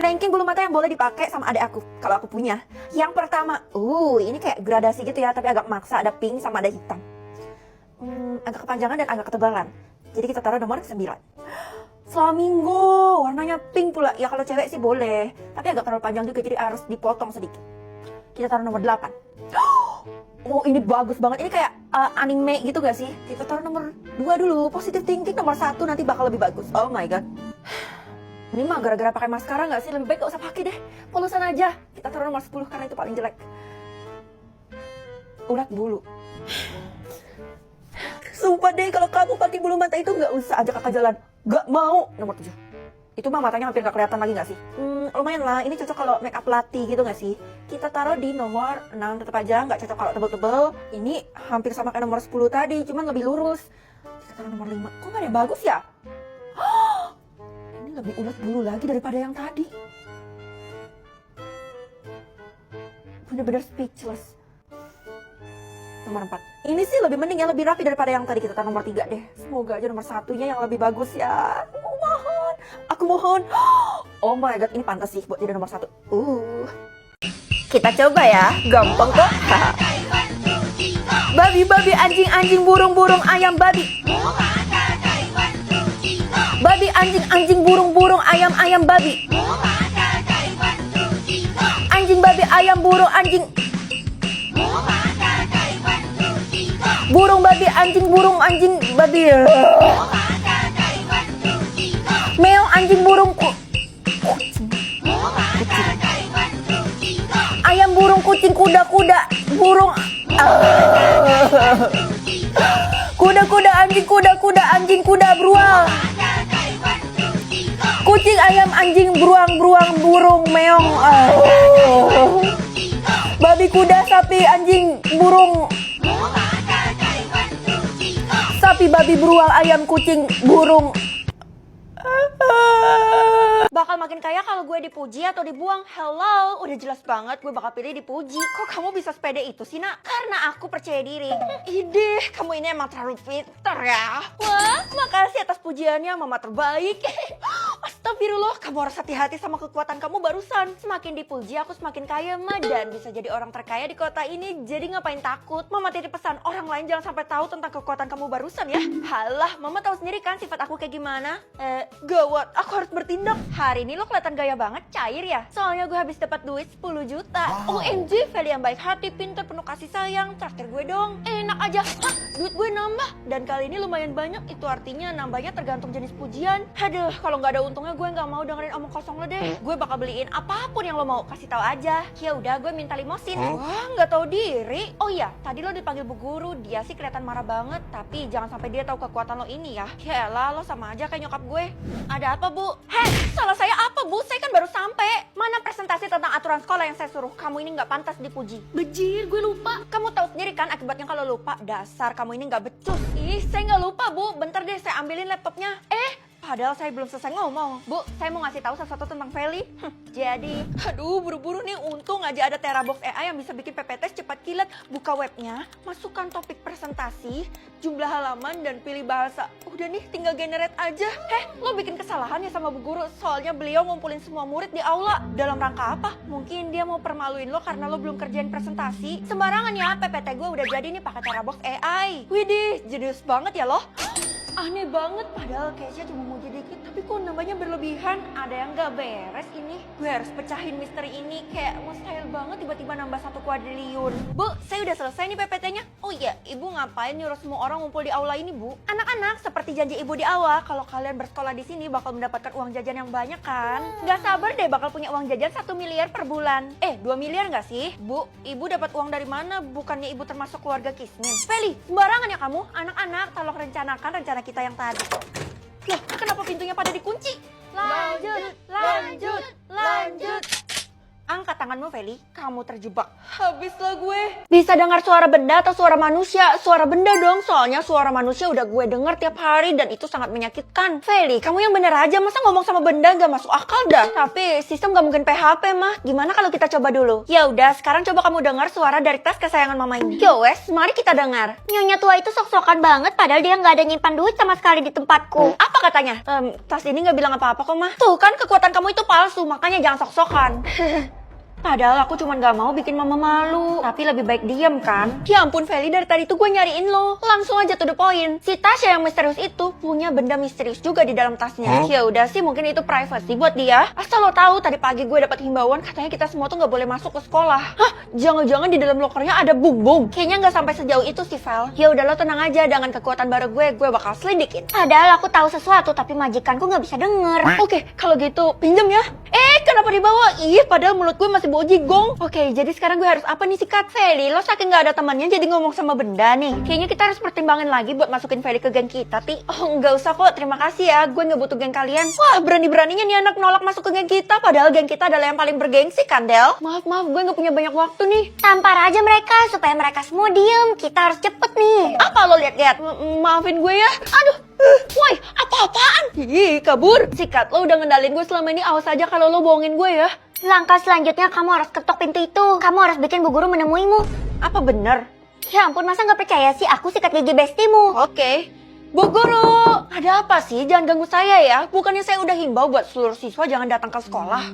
Ranking bulu mata yang boleh dipakai sama adik aku kalau aku punya. Yang pertama, ini kayak gradasi gitu ya, tapi agak maksa. Ada pink sama ada hitam. Agak kepanjangan dan agak ketebalan. Jadi kita taruh nomor 9. Flamingo, warnanya pink pula. Ya kalau cewek sih boleh, tapi agak terlalu panjang juga, jadi harus dipotong sedikit. Kita taruh nomor 8. Oh, ini bagus banget. Ini kayak anime gitu gak sih? Kita taruh nomor 2 dulu. Positive thinking nomor 1 nanti bakal lebih bagus. Oh my god. Ini mah gara-gara pakai maskara gak sih? Lebih baik gak usah pakai deh. Polusan aja. Kita taruh nomor 10 karena itu paling jelek. Urat bulu. Sumpah deh, kalau kamu pakai bulu mata itu gak usah ajak kakak jalan. Gak mau. Nomor 7. Itu mah matanya hampir gak kelihatan lagi gak sih? Lumayan lah. Ini cocok kalau make up latih gitu gak sih? Kita taruh di nomor 6 tetap aja. Gak cocok kalau tebel-tebel. Ini hampir sama kayak nomor 10 tadi. Cuman lebih lurus. Kita taruh nomor 5. Kok gak ada yang bagus ya? Ini lebih ulet bulu lagi daripada yang tadi. Bener-bener speechless. Nomor 4. Ini sih lebih mending ya, lebih rapi daripada yang tadi. Kita taruh nomor 3 deh. Semoga aja nomor 1-nya yang lebih bagus ya. Aku mohon. Oh my god, ini pantas sih buat jadi nomor 1. Kita coba ya. Gampang kok. Babi, anjing, burung, ayam, babi. Babi, anjing, burung, ayam, babi. Anjing, babi, ayam, burung, anjing. Burung, babi, anjing, babi. Meong, anjing, burung, kucing. Ayam, burung, kucing, kuda, burung. Kuda, anjing, beruang. Kucing, ayam, anjing, beruang, burung, meong. Babi, kuda, sapi, anjing, burung. Sapi, babi, beruang, ayam, kucing, burung. Bakal makin kaya kalau gue dipuji atau dibuang. Hello, udah jelas banget gue bakal pilih dipuji. Kok kamu bisa sepede itu sih, nak? Karena aku percaya diri. Ideh, kamu ini emang terlalu pintar ya. Wah, makasih atas pujiannya, mama terbaik. Astagfirullah, kamu harus hati-hati sama kekuatan kamu barusan. Semakin dipuji, aku semakin kaya, ma. Dan bisa jadi orang terkaya di kota ini. Jadi ngapain takut? Mama titip pesan, orang lain jangan sampai tahu tentang kekuatan kamu barusan ya. Halah, mama tahu sendiri kan sifat aku kayak gimana. Gawat, aku harus bertindak. Hari ini lo kelihatan gaya banget, cair ya? Soalnya gue habis dapat duit 10 juta. OMG, Feli yang baik hati, pintar, penuh kasih sayang. Traktir gue dong. Enak aja. Hah, duit gue nambah. Dan kali ini lumayan banyak. Itu artinya nambahnya tergantung jenis pujian. Aduh, kalau nggak ada untungnya gue nggak mau dengerin omong kosong lo deh. Gue bakal beliin apapun yang lo mau. Kasih tahu aja. Ya udah, gue minta limosin. Wah, nggak tahu diri. Oh iya, tadi lo dipanggil bu guru. Dia sih kelihatan marah banget. Tapi jangan sampai dia tahu kekuatan lo ini ya. Yaelah, lo sama aja kayak nyokap gue. Ada apa, Bu? Heh, salah saya apa, Bu? Saya kan baru sampai. Mana presentasi tentang aturan sekolah yang saya suruh? Kamu ini nggak pantas dipuji. Bejir, gue lupa. Kamu tahu sendiri kan akibatnya kalau lupa. Dasar kamu ini nggak becus. Ih, saya nggak lupa, Bu. Bentar deh, saya ambilin laptopnya. Padahal saya belum selesai ngomong. Bu, saya mau ngasih tahu sesuatu tentang Feli. Jadi, aduh, buru-buru nih. Untung aja ada Terabox AI yang bisa bikin PPT cepat kilat. Buka webnya, masukkan topik presentasi, jumlah halaman, dan pilih bahasa. Udah nih, tinggal generate aja. Lo bikin kesalahan ya sama bu guru. Soalnya beliau ngumpulin semua murid di aula. Dalam rangka apa? Mungkin dia mau permaluin lo karena lo belum kerjain presentasi. Sembarangan ya, PPT gue udah jadi nih pakai Terabox AI. Widih, jenius banget ya lo. Aneh banget, padahal case-nya cuma mau jadi dikit. Tapi kok nambahnya berlebihan? Ada yang gak beres ini. Gue harus pecahin misteri ini. Kayak mustahil banget tiba-tiba nambah 1 kuadriliun. Bu, saya udah selesai nih PPT-nya. Oh iya, ibu ngapain nyuruh semua orang ngumpul di aula ini, Bu? Anak-anak, seperti janji ibu di awal, kalau kalian bersekolah di sini bakal mendapatkan uang jajan yang banyak kan? Gak sabar deh bakal punya uang jajan 1 miliar per bulan. 2 miliar gak sih? Bu, ibu dapat uang dari mana? Bukannya ibu termasuk keluarga kismin? Feli, sembarangan ya kamu? Anak-anak, tolong rencanakan rencana kita yang tadi. Loh, kenapa pintunya pada dikunci? Lanjut. Angkat tangan. tanganmu, Feli. Kamu terjebak. Habislah gue. Bisa dengar suara benda atau suara manusia? Suara benda dong, soalnya suara manusia udah gue denger tiap hari dan itu sangat menyakitkan. Feli, kamu yang bener aja, masa ngomong sama benda gak masuk akal dah? Tapi sistem gak mungkin PHP mah. Gimana kalau kita coba dulu? Ya udah, sekarang coba kamu dengar suara dari tas kesayangan mama ini. Yo wes, mari kita dengar. Nyonya tua itu sok-sokan banget, padahal dia nggak ada nyimpan duit sama sekali di tempatku. Apa katanya? Tas ini nggak bilang apa-apa kok mah. Tuh kan kekuatan kamu itu palsu, makanya jangan sok-sokan. Padahal aku cuma gak mau bikin mama malu. Tapi lebih baik diem kan? Ya ampun Feli, dari tadi tuh gue nyariin lo. Langsung aja to the point. Si Tasya yang misterius itu punya benda misterius juga di dalam tasnya. Ya udah sih, mungkin itu privacy buat dia. Asal lo tahu, tadi pagi gue dapat himbauan katanya kita semua tuh gak boleh masuk ke sekolah. Hah? Jangan-jangan di dalam lokernya ada bum-bum? Kayaknya gak sampai sejauh itu sih, Vel. Ya udah lo tenang aja, dengan kekuatan baru gue bakal selidikin. Padahal aku tahu sesuatu, tapi majikanku gak bisa denger. Oke, kalau gitu pinjem ya. Kenapa dibawa? Ih, padahal mulut gue masih bau jigong. Oke, jadi sekarang gue harus apa nih sikat? Feli, lo saking gak ada temannya jadi ngomong sama benda nih. Kayaknya kita harus pertimbangin lagi buat masukin Feli ke geng kita, Ti. Oh, nggak usah kok, terima kasih ya. Gue nggak butuh geng kalian. Wah, berani-beraninya nih anak nolak masuk ke geng kita. Padahal geng kita adalah yang paling bergengsi kan, Del? Maaf, gue nggak punya banyak waktu nih. Tampar aja mereka supaya mereka semua diem. Kita harus cepet nih. Apa lo lihat-lihat? Maafin gue ya. Aduh. Woi, apa-apaan? Ih, kabur. Sikat, lo udah ngendalin gue selama ini. Awas aja kalau lo bohongin gue ya. Langkah selanjutnya kamu harus ketok pintu itu. Kamu harus bikin Bu Guru menemuimu. Apa bener? Ya ampun, masa nggak percaya sih? Aku sikat gigi bestimu. Oke. Bu Guru, ada apa sih? Jangan ganggu saya ya. Bukannya saya udah himbau buat seluruh siswa jangan datang ke sekolah.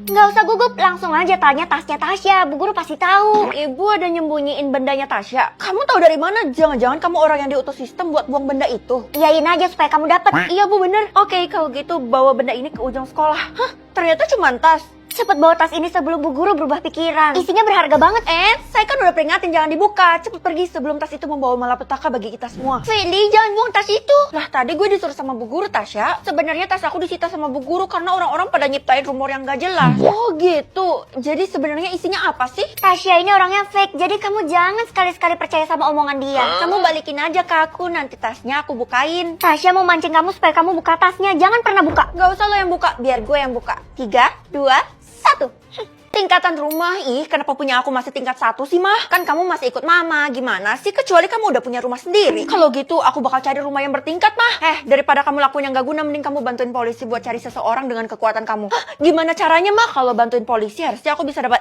Nggak usah gugup. Langsung aja tanya tasnya Tasya. Bu Guru pasti tahu. Ibu ada nyembunyiin bendanya Tasya. Kamu tahu dari mana? Jangan-jangan kamu orang yang diutus sistem buat buang benda itu. Iyain aja supaya kamu dapat. Iya Bu, bener. Oke, kalau gitu bawa benda ini ke ujung sekolah. Hah? Ternyata cuma tas. Cepet bawa tas ini sebelum Bu Guru berubah pikiran. Isinya berharga banget, saya kan udah peringatin jangan dibuka. Cepet pergi sebelum tas itu membawa malapetaka bagi kita semua. Feli, jangan buang tas itu. Lah, tadi gue disuruh sama Bu Guru, Tasya. Sebenarnya tas aku disita sama Bu Guru karena orang-orang pada nyiptain rumor yang gak jelas. Oh gitu. Jadi sebenarnya isinya apa sih? Tasya ini orangnya fake. Jadi kamu jangan sekali-sekali percaya sama omongan dia. Kamu balikin aja ke aku, nanti tasnya aku bukain. Tasya mau mancing kamu supaya kamu buka tasnya. Jangan pernah buka. Gak usah lo yang buka, biar gue yang buka. 3, 2, 1. Tingkatan rumah, kenapa punya aku masih tingkat 1 sih mah? Kan kamu masih ikut mama, gimana sih? Kecuali kamu udah punya rumah sendiri. Kalau gitu aku bakal cari rumah yang bertingkat mah. Daripada kamu lakuin yang gak guna, mending kamu bantuin polisi buat cari seseorang dengan kekuatan kamu. Hah, gimana caranya mah? Kalau bantuin polisi harusnya aku bisa dapat.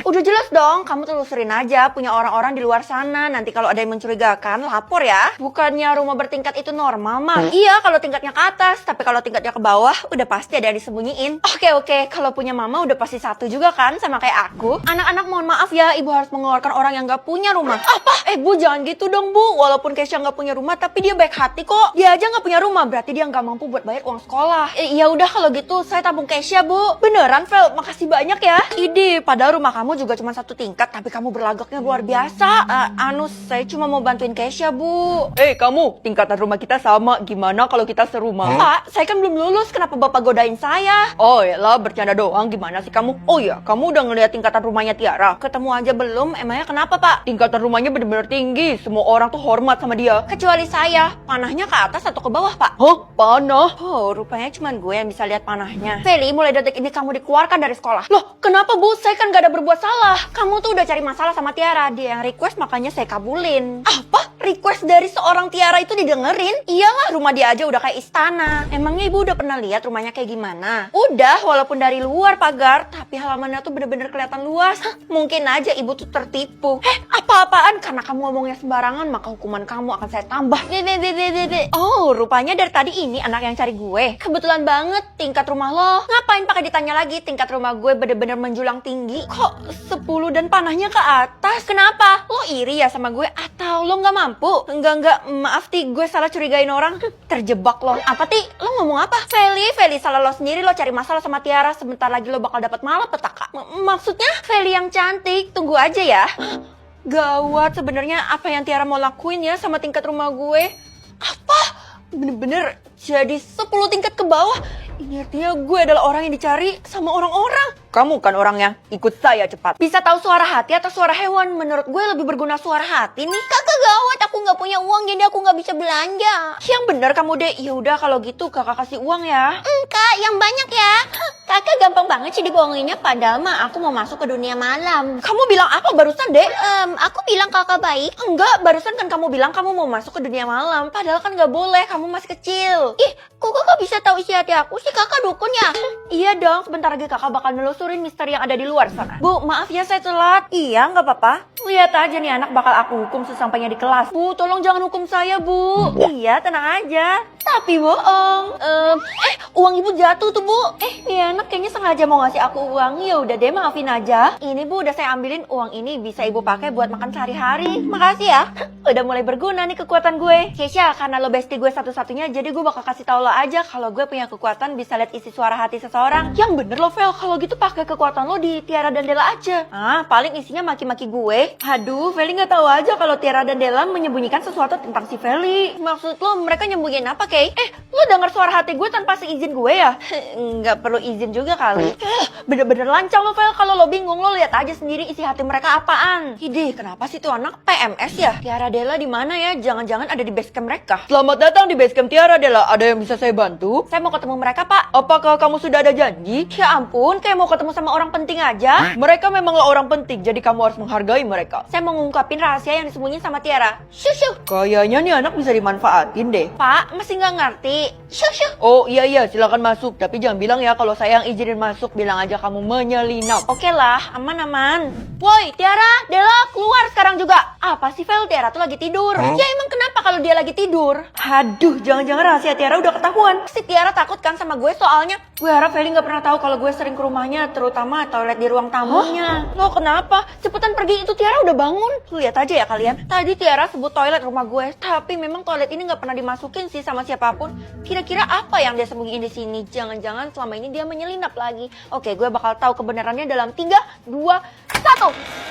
Udah jelas dong, kamu telusurin aja punya orang-orang di luar sana. Nanti kalau ada yang mencurigakan, lapor ya. Bukannya rumah bertingkat itu normal mah? Iya, kalau tingkatnya ke atas, tapi kalau tingkatnya ke bawah, udah pasti ada yang disembunyiin. Oke, kalau punya mama udah pasti 1 juga kan, sama kayak aku. Anak-anak mohon maaf ya, ibu harus mengeluarkan orang yang gak punya rumah. Apa? Bu, jangan gitu dong Bu. Walaupun Kesha gak punya rumah, tapi dia baik hati kok. Dia aja gak punya rumah, berarti dia gak mampu buat bayar uang sekolah. Ya udah kalau gitu, saya tabung Kesha Bu. Beneran, Vel? Makasih banyak ya. Padahal rumah kamu juga cuma 1 tingkat, tapi kamu berlagaknya luar biasa. Saya cuma mau bantuin Kesha Bu. Kamu, tingkatan rumah kita sama. Gimana kalau kita serumah? Pak, saya kan belum lulus. Kenapa Bapak godain saya? Oh ya lah, bercanda doang. Gimana sih kamu? Oh ya, kamu udah ngeliat tingkatan rumahnya Tiara? Ketemu aja belum? Emangnya kenapa Pak? Tingkatan rumahnya bener-bener tinggi. Semua orang tuh hormat sama dia. Kecuali saya. Panahnya ke atas atau ke bawah Pak? Hah? Panah? Oh, rupanya cuma gue yang bisa lihat panahnya. Feli, mulai detik ini kamu dikeluarkan dari sekolah. Loh, kenapa Bu? Saya kan gak ada berbuat salah. Kamu tuh udah cari masalah sama Tiara. Dia yang request, makanya saya kabulin. Apa? Request dari seorang Tiara itu didengerin? Iyalah, rumah dia aja udah kayak istana. Emangnya Ibu udah pernah lihat rumahnya kayak gimana? Udah, walaupun dari luar pagar, tapi halamannya tuh bener-bener kelihatan luas. Mungkin aja Ibu tuh tertipu. Apa-apaan? Karena kamu ngomongnya sembarangan, maka hukuman kamu akan saya tambah. Oh, rupanya dari tadi ini anak yang cari gue. Kebetulan banget, tingkat rumah lo. Ngapain pakai ditanya lagi? Tingkat rumah gue bener-bener menjulang tinggi. Kok 10 dan panahnya ke atas? Kenapa? Lo iri ya sama gue? Atau lo nggak mampu? Enggak, maaf Ti, gue salah curigain orang. Terjebak lo. Apa Ti? Lo ngomong apa? Feli, salah lo sendiri. Lo cari masalah sama Tiara. Sebentar lagi lo bakal dapat malapetaka. Maksudnya Feli yang cantik. Tunggu aja ya. Gawat, sebenarnya apa yang Tiara mau lakuin ya sama tingkat rumah gue? Apa? Bener-bener jadi 10 tingkat ke bawah. Ini artinya gue adalah orang yang dicari sama orang-orang. kamu kan orangnya. Ikut saya cepat. Bisa tahu suara hati atau suara hewan? Menurut gue lebih berguna suara hati nih. Kakak gawat, aku nggak punya uang jadi aku nggak bisa belanja. Yang bener kamu deh. Ya udah kalau gitu kakak kasih uang ya. Kak, yang banyak ya. Kakak gampang banget sih dibohonginnya. Padahal mah aku mau masuk ke dunia malam. Kamu bilang apa barusan deh? Aku bilang kakak baik. Enggak, barusan kan kamu bilang kamu mau masuk ke dunia malam. Padahal kan nggak boleh, kamu masih kecil. Ih, kok kakak bisa tahu isi hati aku sih? Kakak dukun ya? Iya dong, sebentar lagi kakak bakal nelusurin misteri yang ada di luar sana. Bu, maaf ya saya telat. Iya, nggak apa-apa. Lihat aja nih anak bakal aku hukum sesampainya di kelas. Bu, tolong jangan hukum saya, Bu. Iya, tenang aja. Tapi bohong. Uang ibu jatuh tuh, Bu. Nih anak kayaknya sengaja mau ngasih aku uang. Ya udah deh, maafin aja. Ini Bu, udah saya ambilin uang ini bisa ibu pakai buat makan sehari-hari. Makasih ya. Udah mulai berguna nih kekuatan gue. Keisha, karena lo bestie gue satu-satunya, jadi gue bakal kasih tau lo aja kalau gue punya kekuatan bisa lihat isi suara hati seseorang. Yang bener lo, Vel. Kalau gitu pakai kekuatan lo di Tiara dan Della aja. Paling isinya maki-maki gue. Aduh, Feli nggak tahu aja kalau Tiara dan Della menyembunyikan sesuatu tentang si Feli. Maksud lo mereka nyembunyiin apa, Kay? Lo denger suara hati gue tanpa seizin gue ya? Nggak perlu izin juga kali. Bener-bener lancang lo, Vel. Kalau lo bingung, lo lihat aja sendiri isi hati mereka apaan. Idih, kenapa sih tuh anak PMS ya? Tiara Della di mana ya? Jangan-jangan ada di basecamp mereka. Selamat datang di basecamp Tiara Della. Ada yang bisa saya bantu? Saya mau ketemu mereka, Pak. Apakah kamu sudah ada janji? Ya ampun, kayak mau ketemu sama orang penting aja. Mereka memanglah orang penting, jadi kamu harus menghargai mereka. Saya mau ngungkapin rahasia yang disembunyiin sama Tiara. Syuh. Kayaknya nih anak bisa dimanfaatin deh. Pak, masih nggak ngerti. Syuh. Oh iya, silakan masuk. Tapi jangan bilang ya kalau saya yang izinin masuk. Bilang aja kamu menyelinap. Oke lah, aman. Woi, Tiara, Della, keluar sekarang juga. Apa sih, Vel? Tiara tuh lagi tidur. Ya emang kenapa kalau dia lagi tidur? Aduh, jangan-jangan rahasia Tiara udah ketahuan. Si Tiara takut kan sama gue soalnya. Gue harap Feli nggak pernah tahu kalau gue sering ke rumahnya, terutama toilet di ruang tamunya. Lo kenapa? Cepetan pergi, itu Tiara udah bangun. Lihat aja ya kalian. Tadi Tiara sebut toilet rumah gue, tapi memang toilet ini nggak pernah dimasukin sih sama siapapun. Kira-kira apa yang dia sembunyiin di sini? Jangan-jangan selama ini dia menyelinap lagi. Oke, gue bakal tahu kebenarannya dalam 3, 2, 1.